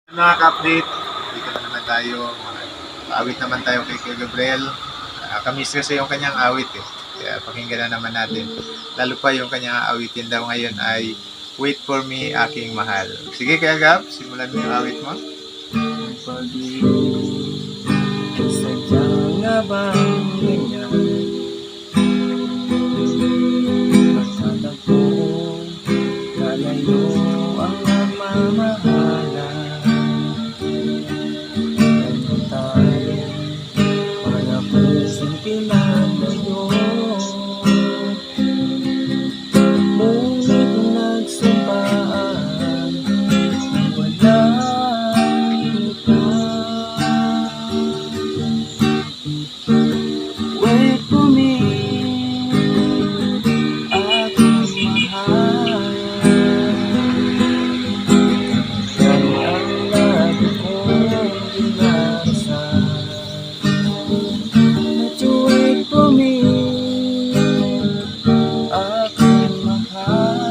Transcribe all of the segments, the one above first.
Mga ka-update, dito na naman tayo. Awit naman tayo kay Kuya Gabriel. Kamis kasi yung kanyang awit eh. Kaya pakinggan na naman natin. Lalo pa yung kanyang awitin daw ngayon ay Wait for Me, Aking Mahal. Sige Kuya Gab, simulan mo yung awit mo. Pag-ibig, sadya nga bang ganyan? Magtatagpo, kalayo ang nagmamahalan. Ano tayo, para pusong pinalayo. Ngunit nagsumpaan, walang wait for me, aking mahal. Yan ang lagi kong dinarasal. That you wait for me, aking mahal.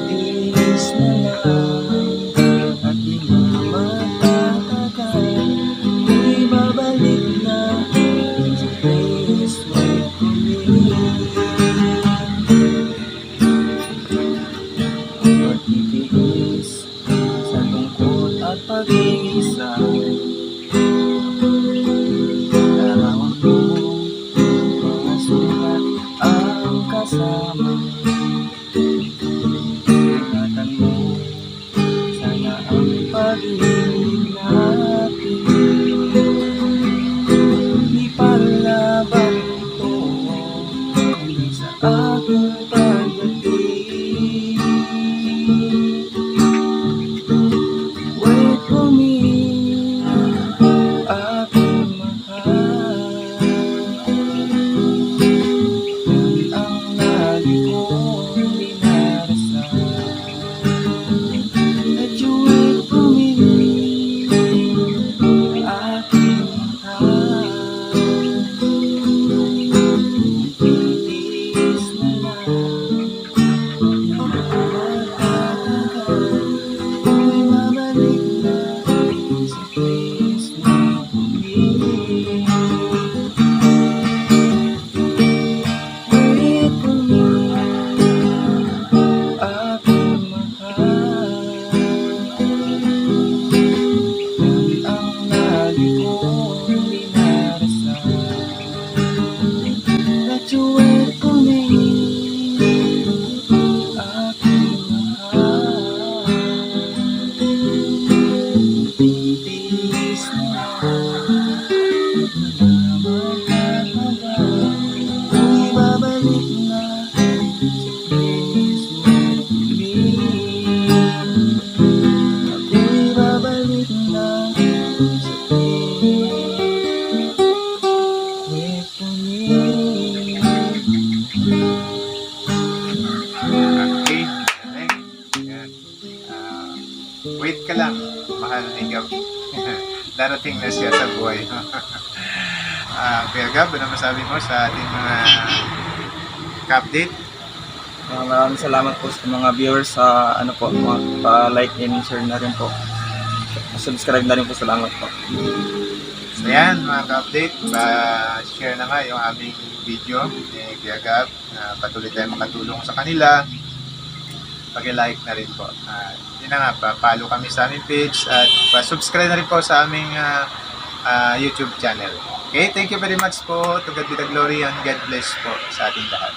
Tiis na lang at di na magtatagal. Babalik na, so please wait for me. Pagtitiis sa lungkot at pag-iisa, larawan ko mga sulat ang kasama. Ingatan mo, sana ang pag-ibig natin. Ipalaban ito hindi sa aking pagdating. Wait for me, aking mahal. Yan ang lagi kong dinarasal. That you wait for me, aking mahal. That you wait for me, aking mahal. Tiis na magtatagal. Kung ibabalik na, so please wait for me. Kung ibabalik na, so please wait for me. Okay. Ayan. Wait ka lang, mahal ni Gab. Darating na siya sa buhay. Kuya Gab, ano masabi mo sa ating mga ka-update? Maraming salamat po sa mga viewers sa pa-like and share na rin po. Subscribe na rin po, salamat po. So yan mga ka-update, share na nga yung aming video ni Kuya Gab. Patuloy tayo makatulong sa kanila. Pag-like na rin po. Yun na nga, follow kami sa aming page at subscribe na rin po sa aming YouTube channel. Okay, thank you very much po. To God be the glory and God bless po sa ating lahat.